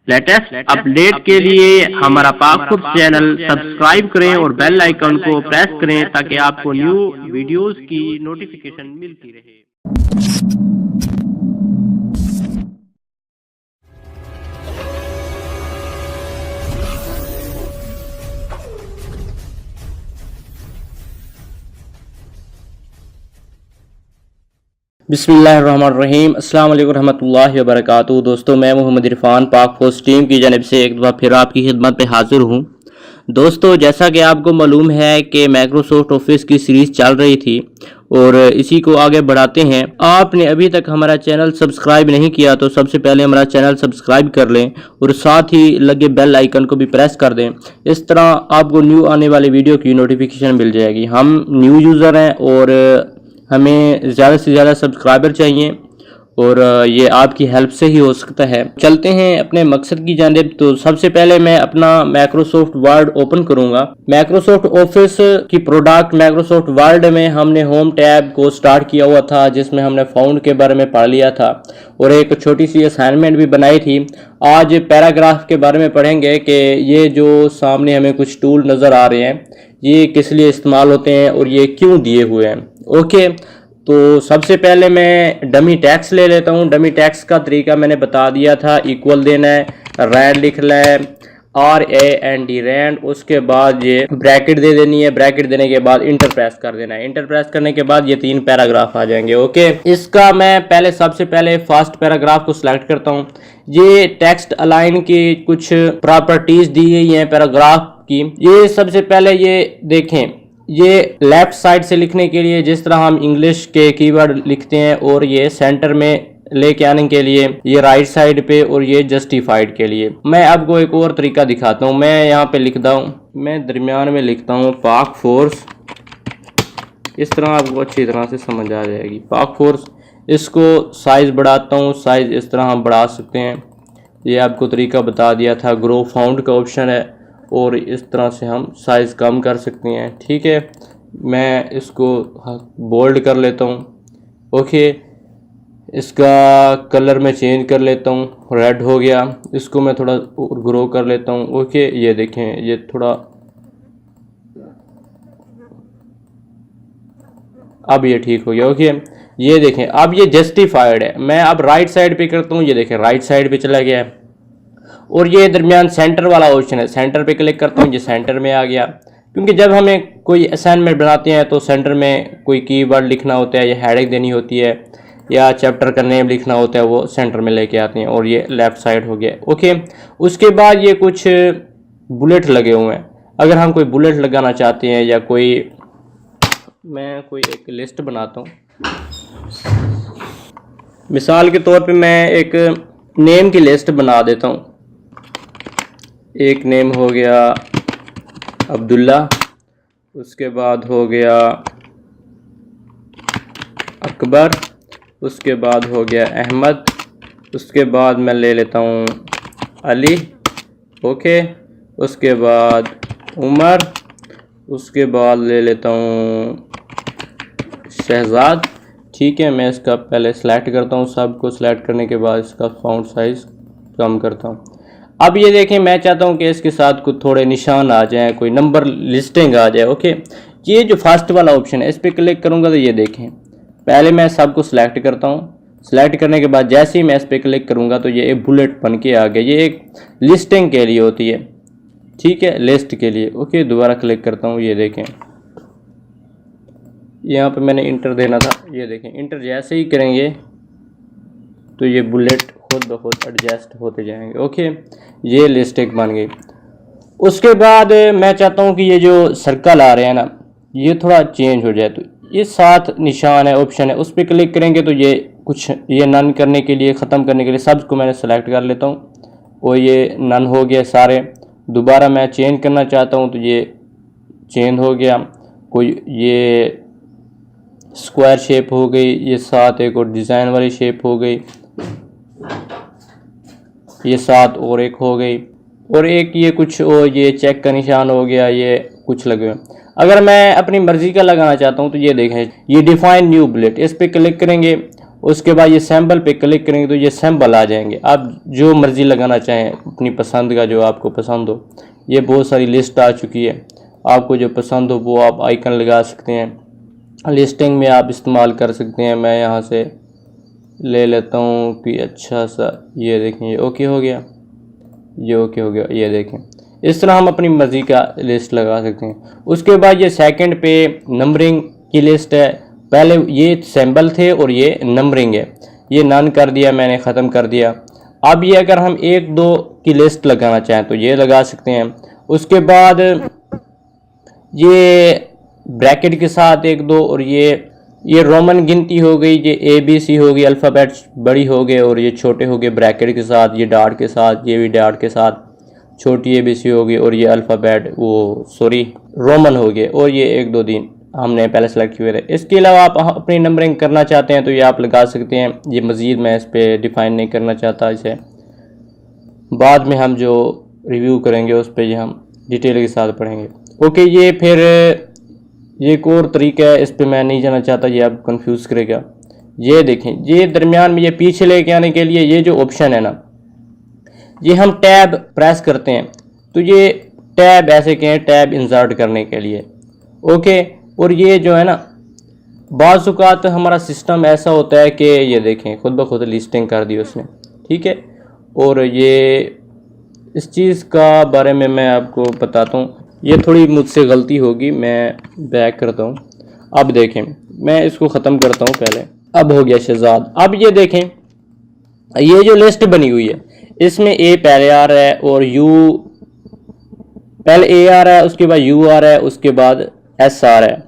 Latest update के लिए हमारा पाक फूड चैनल सब्सक्राइब करें और बेल आइकन को प्रेस करें ताकि आपको न्यू वीडियोस की नोटिफिकेशन मिलती रहे। बिस्मिल्लाहिर्रहमानिर्रहीम, अस्सलाम वालेकुम रहमतुल्लाहि व बरकातुहू। दोस्तों, मैं मोहम्मद इरफान पाक फोर्स टीम की जानिब से एक दफ़ा फिर आपकी खिदमत पे हाजिर हूँ। दोस्तों, जैसा कि आपको मालूम है कि माइक्रोसॉफ्ट ऑफिस की सीरीज़ चल रही थी और इसी को आगे बढ़ाते हैं। आपने अभी तक हमारा चैनल सब्सक्राइब नहीं किया तो सबसे पहले हमारा चैनल सब्सक्राइब कर लें और साथ ही लगे बेल आइकन को भी प्रेस कर दें। इस तरह आपको न्यू आने वाली वीडियो की नोटिफिकेशन मिल जाएगी। हम न्यू यूज़र हैं और हमें ज़्यादा से ज़्यादा सब्सक्राइबर चाहिए और ये आपकी हेल्प से ही हो सकता है। चलते हैं अपने मकसद की जानिब। तो सबसे पहले मैं अपना माइक्रोसॉफ्ट वर्ड ओपन करूंगा। माइक्रोसॉफ्ट ऑफिस की प्रोडक्ट माइक्रोसॉफ्ट वर्ड में हमने होम टैब को स्टार्ट किया हुआ था, जिसमें हमने फाउंड के बारे में पढ़ लिया था और एक छोटी सी असाइनमेंट भी बनाई थी। आज पैराग्राफ के बारे में पढ़ेंगे कि ये जो सामने हमें कुछ टूल नज़र आ रहे हैं ये किस लिए इस्तेमाल होते हैं और ये क्यों दिए हुए हैं। ओके, तो सबसे पहले मैं डमी टैक्स ले लेता हूँ। डमी टैक्स का तरीका मैंने बता दिया था। इक्वल देना है, रैंड लिखना है, RAND रैंड। उसके बाद ये ब्रैकेट दे देनी है। ब्रैकेट देने के बाद इंटर प्रेस कर देना है। इंटर प्रेस करने के बाद ये 3 पैराग्राफ आ जाएंगे। ओके, इसका मैं सबसे पहले फर्स्ट पैराग्राफ को सिलेक्ट करता हूँ। ये टेक्स्ट अलाइन की कुछ प्रॉपर्टीज दी गई हैं पैराग्राफ की। ये सबसे पहले ये देखें, ये लेफ्ट साइड से लिखने के लिए जिस तरह हम इंग्लिश के कीवर्ड लिखते हैं, और ये सेंटर में लेके आने के लिए ये राइट साइड पे, और ये जस्टिफाइड के लिए। मैं आपको एक और तरीका दिखाता हूँ। मैं यहाँ पे लिखता हूँ, मैं दरमियान में लिखता हूँ पाक फोर्स। इस तरह आपको अच्छी तरह से समझ आ जाएगी पाक फोर्स। इसको साइज बढ़ाता हूँ। साइज इस तरह हम बढ़ा सकते हैं। ये आपको तरीका बता दिया था। ग्रो फाउंड का ऑप्शन है और इस तरह से हम साइज़ कम कर सकते हैं। ठीक है, मैं इसको बोल्ड कर लेता हूँ। ओके, इसका कलर मैं चेंज कर लेता हूँ, रेड हो गया। इसको मैं थोड़ा और ग्रो कर लेता हूँ। ओके, ये देखें, ये थोड़ा अब ये ठीक हो गया। ओके, ये देखें, अब ये जस्टिफाइड है। मैं अब राइट साइड पे करता हूँ, ये देखें राइट साइड पे चला गया है। और ये दरमियान सेंटर वाला ऑप्शन है, सेंटर पे क्लिक करता हूँ, ये सेंटर में आ गया। क्योंकि जब हमें कोई असाइनमेंट बनाते हैं तो सेंटर में कोई कीवर्ड लिखना होता है या हेडिंग देनी होती है या चैप्टर का नेम लिखना होता है, वो सेंटर में लेके आते हैं। और ये लेफ़्ट साइड हो गया। ओके, उसके बाद ये कुछ बुलेट लगे हुए हैं। अगर हम कोई बुलेट लगाना चाहते हैं या मैं कोई एक लिस्ट बनाता हूँ। मिसाल के तौर पे मैं एक नेम की लिस्ट बना देता हूँ। एक नेम हो गया अब्दुल्ला, उसके बाद हो गया अकबर, उसके बाद हो गया अहमद, उसके बाद मैं ले लेता हूँ अली। ओके, उसके बाद उमर, उसके बाद ले लेता हूँ शहजाद। ठीक है, मैं इसका पहले सेलेक्ट करता हूँ। सबको सेलेक्ट करने के बाद इसका फ़ॉन्ट साइज़ कम करता हूँ। अब ये देखें, मैं चाहता हूँ कि इसके साथ कुछ थोड़े निशान आ जाएं, कोई नंबर लिस्टिंग आ जाए। ओके, ये जो फर्स्ट वाला ऑप्शन है इस पर क्लिक करूँगा तो ये देखें, पहले मैं सबको सिलेक्ट करता हूँ। सिलेक्ट करने के बाद जैसे ही मैं इस पर क्लिक करूँगा तो ये एक बुलेट बन के आ गया। ये एक लिस्टिंग के लिए होती है। ठीक है, लिस्ट के लिए। ओके, दोबारा क्लिक करता हूँ, ये देखें, यहाँ पर मैंने इंटर देना था। ये देखें, इंटर जैसे ही करेंगे तो ये बुलेट खुद ब खुद एडजस्ट होते जाएंगे। ओके, ये लिस्ट एक बन गई। उसके बाद मैं चाहता हूँ कि ये जो सर्कल आ रहे हैं ना, ये थोड़ा चेंज हो जाए। तो ये 7 निशान है, ऑप्शन है, उस पर क्लिक करेंगे तो ये नन करने के लिए, ख़त्म करने के लिए सबको मैंने सेलेक्ट कर लेता हूँ और ये नन हो गया सारे। दोबारा मैं चेंज करना चाहता हूँ तो ये चेंज हो गया। कोई ये स्क्वायर शेप हो गई, ये 7 एक और डिज़ाइन वाली शेप हो गई, ये 7 और एक हो गई, और एक ये कुछ और ये चेक का निशान हो गया। ये कुछ लगे हुए। अगर मैं अपनी मर्ज़ी का लगाना चाहता हूँ तो ये देखें, ये डिफाइन न्यू बुलेट, इस पर क्लिक करेंगे उसके बाद ये सैम्पल पे क्लिक करेंगे तो ये सैम्पल आ जाएंगे। आप जो मर्ज़ी लगाना चाहें अपनी पसंद का, जो आपको पसंद हो। ये बहुत सारी लिस्ट आ चुकी है, आपको जो पसंद हो वो आप आइकन लगा सकते हैं, लिस्टिंग में आप इस्तेमाल कर सकते हैं। मैं यहाँ से ले लेता हूँ कि अच्छा सा, ये देखें ये ओके हो गया, ये ओके हो गया, ये देखें। इस तरह हम अपनी मर्ज़ी का लिस्ट लगा सकते हैं। उसके बाद ये सेकंड पे नंबरिंग की लिस्ट है। पहले ये सैम्पल थे और ये नंबरिंग है, ये नन कर दिया मैंने, ख़त्म कर दिया। अब ये अगर हम 1-2 की लिस्ट लगाना चाहें तो ये लगा सकते हैं। उसके बाद ये ब्रैकेट के साथ 1-2, और ये रोमन गिनती हो गई, ये ABC हो गई, अल्फ़ाबेट्स बड़ी हो गए, और ये छोटे हो गए ब्रैकेट के साथ, ये डॉट के साथ, ये भी डॉट के साथ, छोटी ABC हो गई, और ये अल्फ़ाबेट रोमन हो गए, और ये 1-2 दिन हमने पहले सेलेक्ट किए थे। इसके अलावा आप अपनी नंबरिंग करना चाहते हैं तो ये आप लगा सकते हैं। ये मज़ीद मैं इस पर डिफ़ाइन नहीं करना चाहता, इसे बाद में हम जो रिव्यू करेंगे उस पर ये हम डिटेल के साथ पढ़ेंगे। ओके, ये फिर ये एक और तरीका है, इस पर मैं नहीं जाना चाहता, ये आप कंफ्यूज करेगा। ये देखें, ये दरमियान में ये पीछे लेके आने के लिए ये जो ऑप्शन है ना, ये हम टैब प्रेस करते हैं तो ये टैब ऐसे कहें, टैब इंसर्ट करने के लिए। ओके, और ये जो है ना, बाज़ औक़ात हमारा सिस्टम ऐसा होता है कि ये देखें खुद ब खुद लिस्टिंग कर दी उसने, ठीक है। और ये इस चीज़ का बारे में मैं आपको बताता हूँ, ये थोड़ी मुझसे गलती होगी, मैं बैक करता हूँ। अब देखें, मैं इसको ख़त्म करता हूँ पहले। अब हो गया शहजाद। अब ये देखें, ये जो लिस्ट बनी हुई है इसमें A पहले आ रहा है और U पहले A आ रहा है, उसके बाद U आ रहा है, उसके बाद S आ रहा है।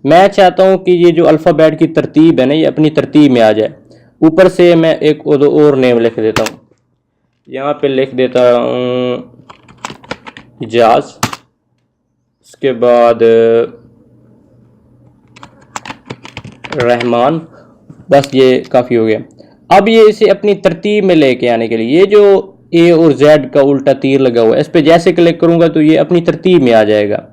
मैं चाहता हूँ कि ये जो अल्फ़ाबेट की तरतीब है ना, ये अपनी तरतीब में आ जाए। ऊपर से मैं एक और नेम लिख देता हूँ, यहाँ पे लिख देता हूँ इजाज़, उसके बाद रहमान, बस ये काफ़ी हो गया। अब ये इसे अपनी तरतीब में लेके आने के लिए ये जो A और Z का उल्टा तीर लगा हुआ है, इस पर जैसे क्लिक करूँगा तो ये अपनी तरतीब में आ जाएगा।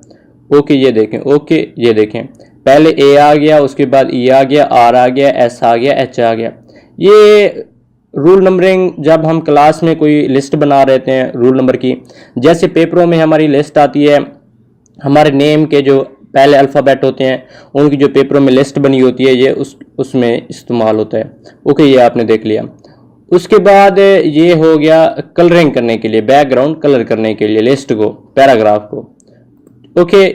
ओके, ये देखें, ओके ये देखें, पहले A आ गया, उसके बाद E आ गया, R आ गया, S आ गया, H आ गया। ये रूल नंबरिंग जब हम क्लास में कोई लिस्ट बना रहे थे रूल नंबर की, जैसे पेपरों में हमारी लिस्ट आती है, हमारे नेम के जो पहले अल्फ़ाबेट होते हैं उनकी जो पेपरों में लिस्ट बनी होती है, ये उसमें इस्तेमाल होता है। ओके, ये आपने देख लिया। उसके बाद ये हो गया कलरिंग करने के लिए, बैकग्राउंड कलर करने के लिए लिस्ट को, पैराग्राफ को। ओके,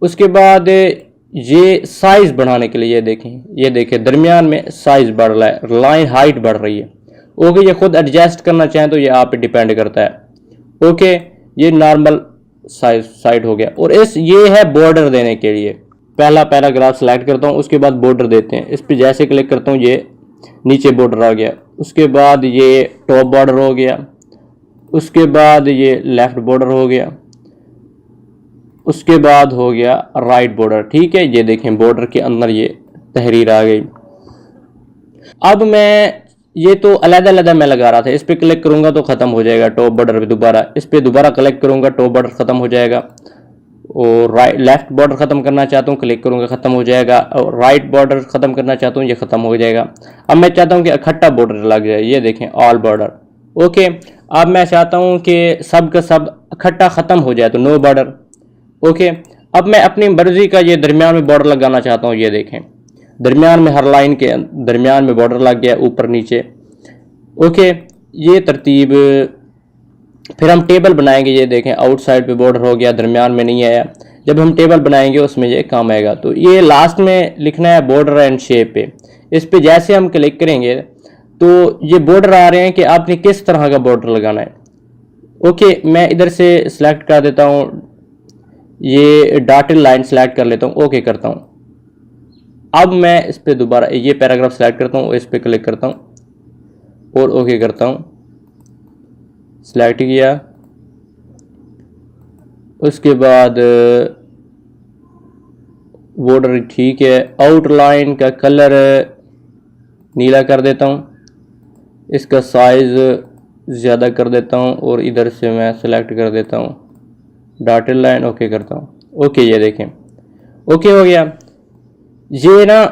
उसके बाद ये साइज़ बढ़ाने के लिए, ये देखें दरमियान में साइज़ बढ़ रहा है, लाइन हाइट बढ़ रही है। ओके, ये खुद एडजस्ट करना चाहें तो ये आप पे डिपेंड करता है। ओके, ये नॉर्मल साइड हो गया। और ये है बॉर्डर देने के लिए, पहला पैराग्राफ सेलेक्ट करता हूँ, उसके बाद बॉर्डर देते हैं। इस पर जैसे क्लिक करता हूँ ये नीचे बॉर्डर आ गया, उसके बाद ये टॉप बॉर्डर हो गया, उसके बाद ये लेफ्ट बॉर्डर हो गया, उसके बाद हो गया राइट बॉर्डर। ठीक है, ये देखें बॉर्डर के अंदर ये तहरीर आ गई। अब मैं ये तो अलग-अलग मैं लगा रहा था, इस पर क्लिक करूंगा तो ख़त्म हो जाएगा टॉप बॉर्डर पे दोबारा, इस पर दोबारा क्लिक करूंगा टॉप बॉर्डर ख़त्म हो जाएगा। और लेफ्ट बॉर्डर ख़त्म करना चाहता हूँ, क्लिक करूंगा ख़त्म हो जाएगा। और राइट बॉर्डर ख़त्म करना चाहता हूँ, ये ख़त्म हो जाएगा। अब मैं चाहता हूँ कि इकट्ठा बॉर्डर लग जाए, ये देखें ऑल बॉर्डर। ओके, अब मैं चाहता हूँ कि सब का सब इकट्ठा ख़त्म हो जाए तो नो बॉर्डर। ओके, अब मैं अपनी मर्ज़ी का ये दरमियान में बॉर्डर लगाना चाहता हूँ, ये देखें दरमियान में हर लाइन के दरमियान में बॉर्डर लग गया ऊपर नीचे। ओके, ये तरतीब। फिर हम टेबल बनाएंगे, ये देखें आउटसाइड पे बॉर्डर हो गया, दरमियान में नहीं आया। जब हम टेबल बनाएंगे उसमें ये काम आएगा। तो ये लास्ट में लिखना है बॉर्डर एंड शेप पे, इस पे जैसे हम क्लिक करेंगे तो ये बॉर्डर आ रहे हैं कि आपने किस तरह का बॉर्डर लगाना है। ओके, मैं इधर से सिलेक्ट कर देता हूँ, ये डॉटेड लाइन सेलेक्ट कर लेता हूँ, ओके करता हूँ। अब मैं इस पर दोबारा ये पैराग्राफ सेलेक्ट करता हूँ, इस पर क्लिक करता हूँ और ओके करता हूँ। सेलेक्ट किया, उसके बाद बॉर्डर ठीक है, आउटलाइन का कलर नीला कर देता हूँ, इसका साइज़ ज़्यादा कर देता हूँ और इधर से मैं सेलेक्ट कर देता हूँ डॉटेड लाइन, ओके करता हूँ। ओके, ये देखें ओके हो गया। ये ना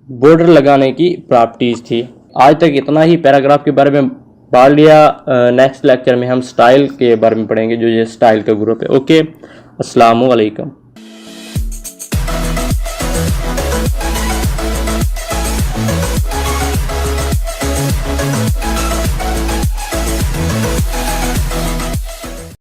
बॉर्डर लगाने की प्रॉपर्टीज़ थी। आज तक इतना ही पैराग्राफ के बारे में पढ़ लिया। नेक्स्ट लेक्चर में हम स्टाइल के बारे में पढ़ेंगे, जो ये स्टाइल का ग्रुप है। ओके, अस्सलामु अलैकुम।